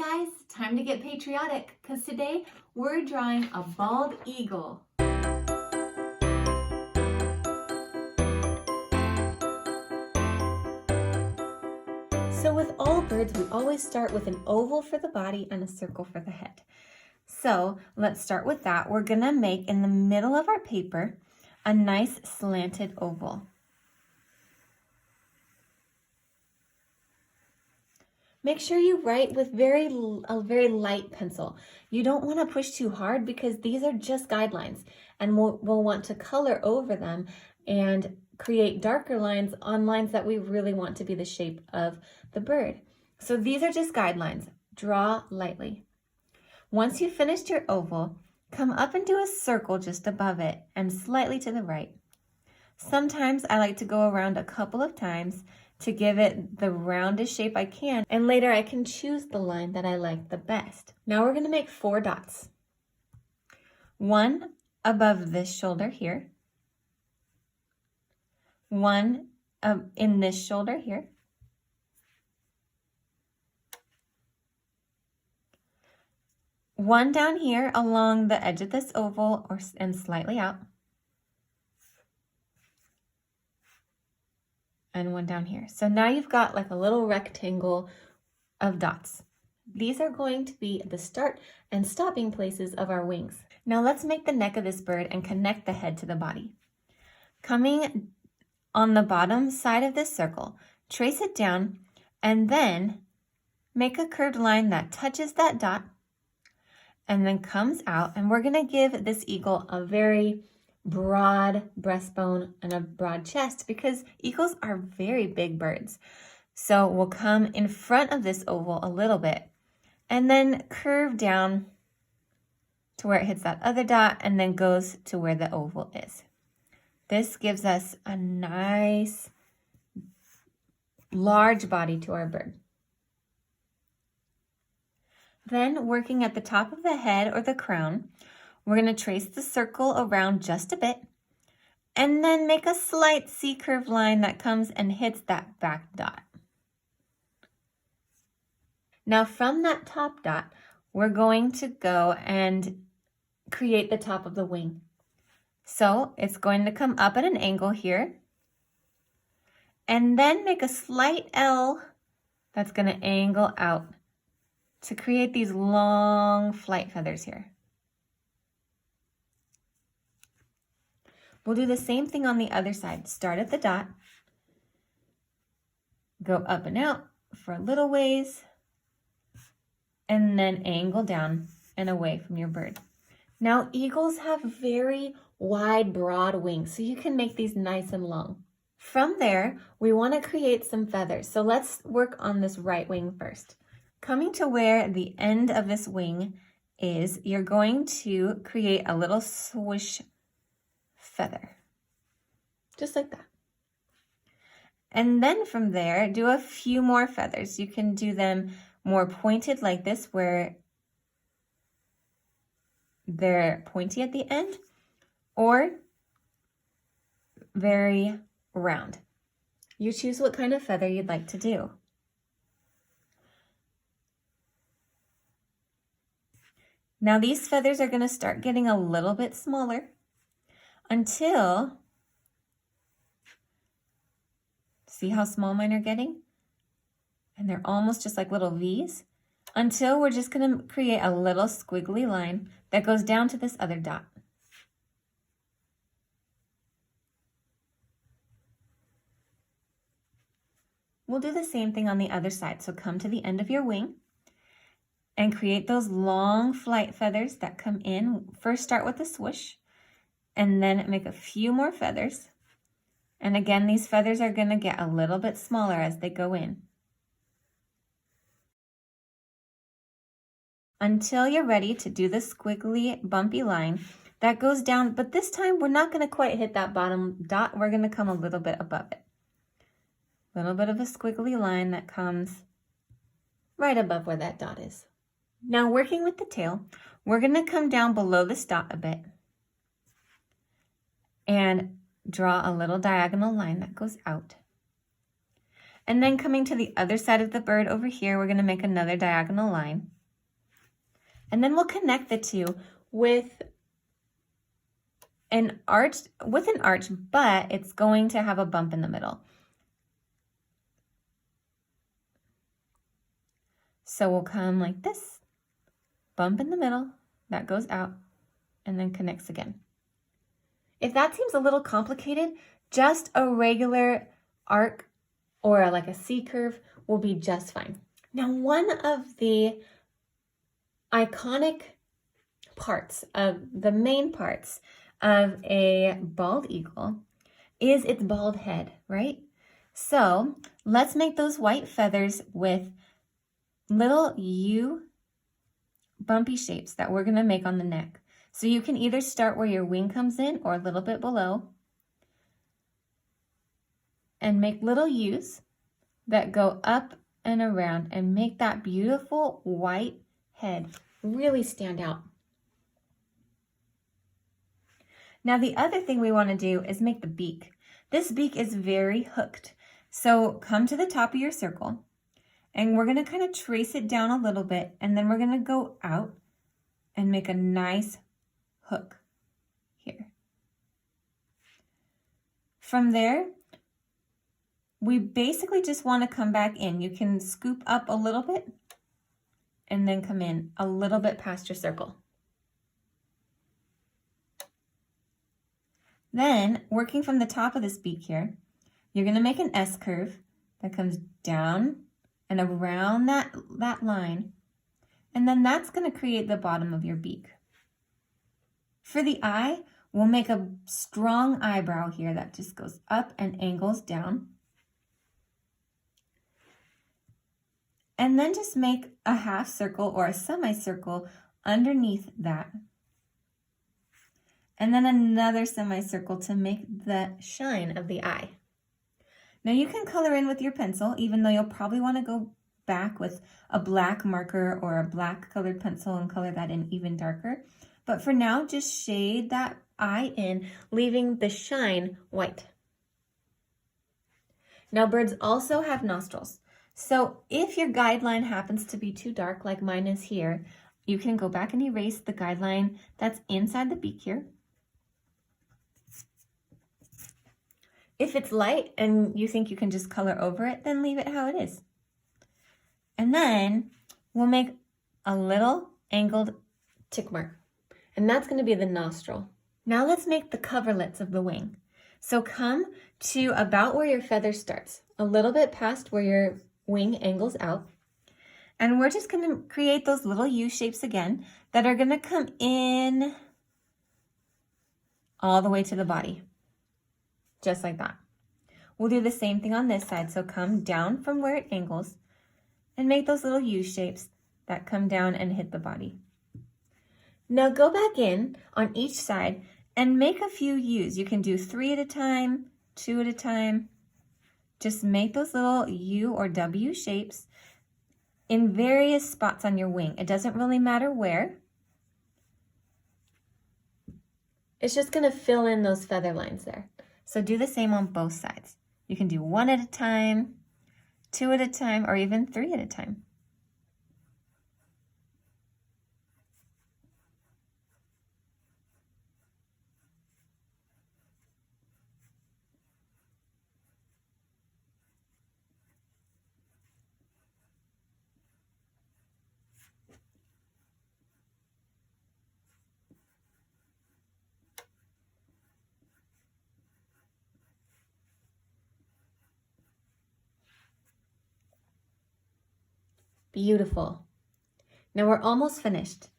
guys, time to get patriotic because today we're drawing a bald eagle. So with all birds, we always start with an oval for the body and a circle for the head. So let's start with that. We're gonna make in the middle of our paper a nice slanted oval. Make sure you write with a very light pencil. You don't want to push too hard because these are just guidelines, and we'll want to color over them and create darker lines on lines that we really want to be the shape of the bird. So these are just guidelines. Draw lightly. Once you've finished your oval, come up and do a circle just above it and slightly to the right. Sometimes I like to go around a couple of times to give it the roundest shape I can, and later I can choose the line that I like the best. Now we're gonna make 4 dots. One above this shoulder here, one in this shoulder here, one down here along the edge of this oval and slightly out, and one down here. So now you've got like a little rectangle of dots. These are going to be the start and stopping places of our wings. Now let's make the neck of this bird and connect the head to the body. Coming on the bottom side of this circle, trace it down and then make a curved line that touches that dot and then comes out, and we're gonna give this eagle a very broad breastbone and a broad chest because eagles are very big birds. So we'll come in front of this oval a little bit and then curve down to where it hits that other dot and then goes to where the oval is. This gives us a nice large body to our bird. Then working at the top of the head or the crown, we're going to trace the circle around just a bit and then make a slight C-curve line that comes and hits that back dot. Now from that top dot, we're going to go and create the top of the wing. So it's going to come up at an angle here and then make a slight L that's going to angle out to create these long flight feathers here. We'll do the same thing on the other side. Start at the dot, go up and out for a little ways, and then angle down and away from your bird. Now, eagles have very wide, broad wings, so you can make these nice and long. From there, we want to create some feathers. So let's work on this right wing first. Coming to where the end of this wing is, you're going to create a little swoosh feather, just like that. And then from there, do a few more feathers. You can do them more pointed like this, where they're pointy at the end, or very round. You choose what kind of feather you'd like to do. Now these feathers are going to start getting a little bit smaller until, see how small mine are getting? And they're almost just like little V's, until we're just going to create a little squiggly line that goes down to this other dot. We'll do the same thing on the other side. So come to the end of your wing and create those long flight feathers that come in. First start with a swoosh and then make a few more feathers. And again, these feathers are going to get a little bit smaller as they go in, until you're ready to do the squiggly, bumpy line that goes down. But this time, we're not going to quite hit that bottom dot. We're going to come a little bit above it. A little bit of a squiggly line that comes right above where that dot is. Now, working with the tail, we're going to come down below this dot a bit and draw a little diagonal line that goes out. And then coming to the other side of the bird over here, we're going to make another diagonal line. And then we'll connect the two with an arch, but it's going to have a bump in the middle. So we'll come like this, bump in the middle, that goes out, and then connects again. If that seems a little complicated, just a regular arc or like a C curve will be just fine. Now, one of the iconic parts of the main parts of a bald eagle is its bald head, right? So let's make those white feathers with little U bumpy shapes that we're gonna make on the neck. So you can either start where your wing comes in or a little bit below and make little U's that go up and around and make that beautiful white head really stand out. Now the other thing we want to do is make the beak. This beak is very hooked. So come to the top of your circle and we're going to kind of trace it down a little bit, and then we're going to go out and make a nice hook here. From there, we basically just want to come back in. You can scoop up a little bit and then come in a little bit past your circle. Then, working from the top of this beak here, you're going to make an S curve that comes down and around that line, and then that's going to create the bottom of your beak. For the eye, we'll make a strong eyebrow here that just goes up and angles down. And then just make a half circle or a semicircle underneath that. And then another semicircle to make the shine of the eye. Now you can color in with your pencil, even though you'll probably want to go back with a black marker or a black colored pencil and color that in even darker. But for now, just shade that eye in, leaving the shine white. Now birds also have nostrils. So if your guideline happens to be too dark, like mine is here, you can go back and erase the guideline that's inside the beak here. If it's light and you think you can just color over it, then leave it how it is. And then we'll make a little angled tick mark, and that's going to be the nostril. Now let's make the coverlets of the wing. So come to about where your feather starts, a little bit past where your wing angles out. And we're just going to create those little U shapes again that are going to come in all the way to the body. Just like that. We'll do the same thing on this side. So come down from where it angles and make those little U shapes that come down and hit the body. Now go back in on each side and make a few U's. You can do 3 at a time, 2 at a time. Just make those little U or W shapes in various spots on your wing. It doesn't really matter where. It's just going to fill in those feather lines there. So do the same on both sides. You can do 1 at a time, 2 at a time, or even 3 at a time. Beautiful. Now we're almost finished.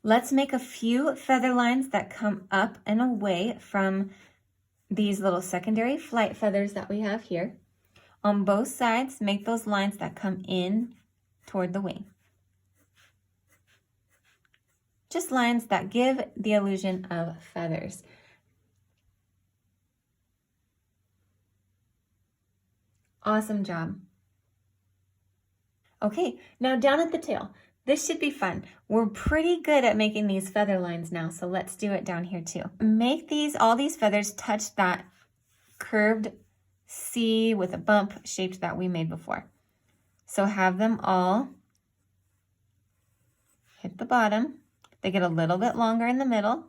Let's make a few feather lines that come up and away from these little secondary flight feathers that we have here. On both sides, make those lines that come in toward the wing. Just lines that give the illusion of feathers. Awesome job. Okay, now down at the tail. This should be fun. We're pretty good at making these feather lines now, so let's do it down here too. Make all these feathers touch that curved C with a bump shaped that we made before. So have them all hit the bottom. They get a little bit longer in the middle.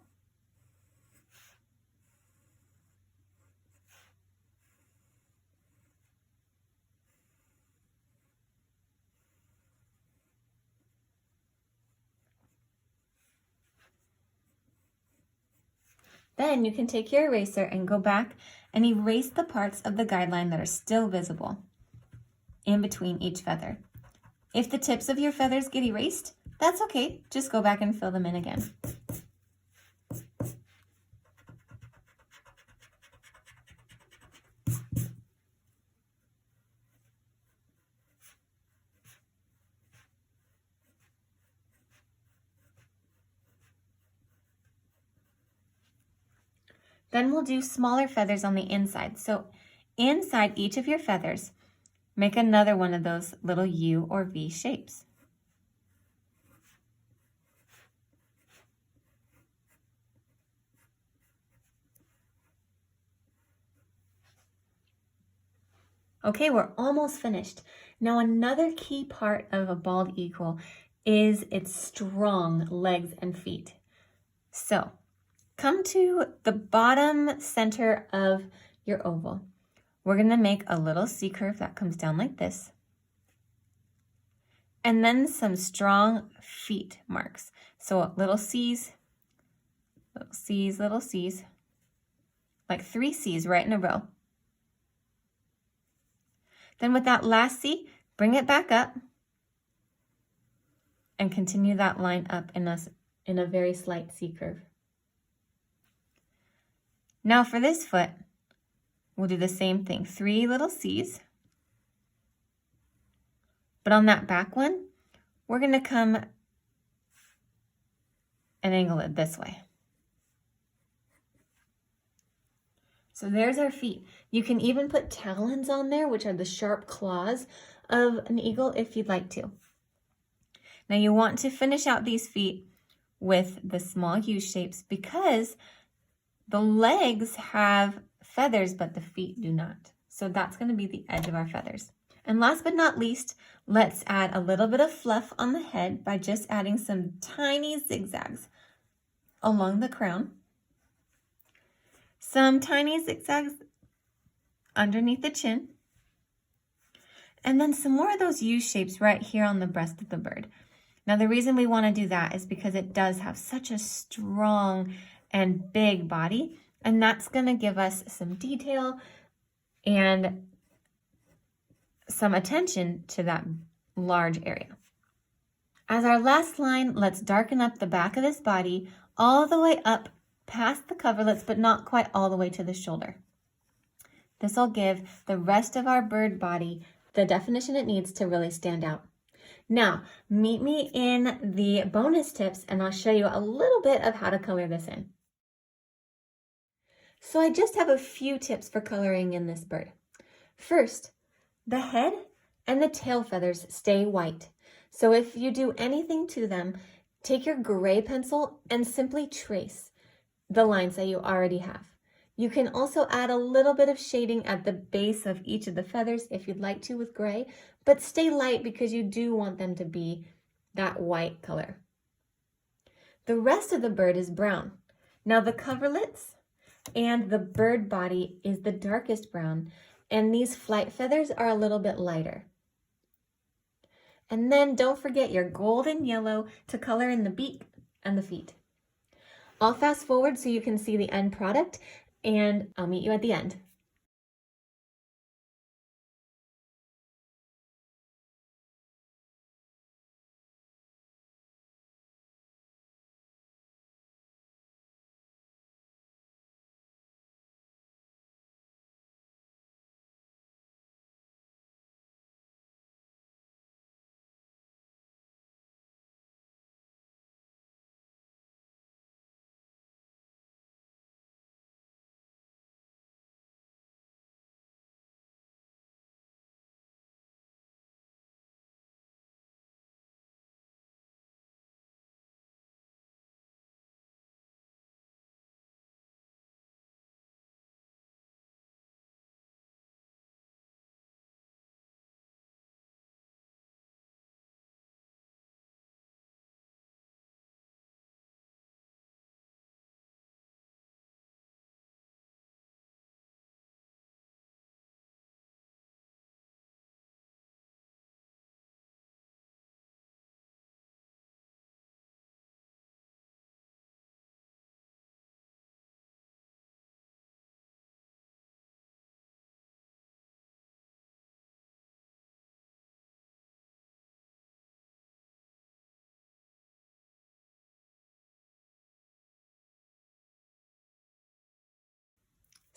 Then you can take your eraser and go back and erase the parts of the guideline that are still visible in between each feather. If the tips of your feathers get erased, that's okay. Just go back and fill them in again. Then we'll do smaller feathers on the inside. So inside each of your feathers, make another one of those little U or V shapes. Okay, we're almost finished. Now another key part of a bald eagle is its strong legs and feet. So come to the bottom center of your oval. We're going to make a little C curve that comes down like this. And then some strong feet marks. So little C's, little C's, little C's, like 3 C's right in a row. Then with that last C, bring it back up and continue that line up in a very slight C curve. Now for this foot, we'll do the same thing, 3 little C's. But on that back one, we're going to come and angle it this way. So there's our feet. You can even put talons on there, which are the sharp claws of an eagle if you'd like to. Now you want to finish out these feet with the small U shapes because the legs have feathers, but the feet do not. So that's going to be the edge of our feathers. And last but not least, let's add a little bit of fluff on the head by just adding some tiny zigzags along the crown. Some tiny zigzags underneath the chin. And then some more of those U shapes right here on the breast of the bird. Now the reason we want to do that is because it does have such a strong and big body, and that's going to give us some detail and some attention to that large area. As our last line, let's darken up the back of this body all the way up past the coverlets, but not quite all the way to the shoulder. This will give the rest of our bird body the definition it needs to really stand out. Now, meet me in the bonus tips and I'll show you a little bit of how to color this in. So I just have a few tips for coloring in this bird. First, the head and the tail feathers stay white. So if you do anything to them, take your gray pencil and simply trace the lines that you already have. You can also add a little bit of shading at the base of each of the feathers if you'd like to with gray, but stay light because you do want them to be that white color. The rest of the bird is brown. Now the coverlets and the bird body is the darkest brown, and these flight feathers are a little bit lighter. And then don't forget your golden yellow to color in the beak and the feet. I'll fast forward so you can see the end product, and I'll meet you at the end.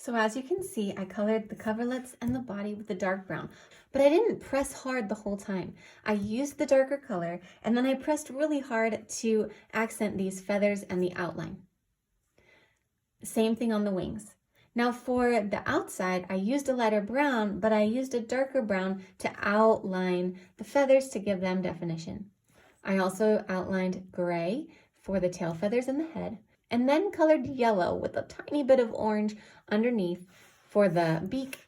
So as you can see, I colored the coverlets and the body with the dark brown, but I didn't press hard the whole time. I used the darker color and then I pressed really hard to accent these feathers and the outline. Same thing on the wings. Now for the outside, I used a lighter brown, but I used a darker brown to outline the feathers to give them definition. I also outlined gray for the tail feathers and the head, and then colored yellow with a tiny bit of orange underneath for the beak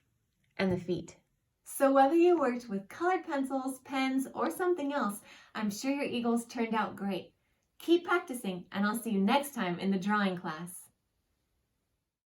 and the feet. So whether you worked with colored pencils, pens, or something else, I'm sure your eagles turned out great. Keep practicing, and I'll see you next time in the drawing class.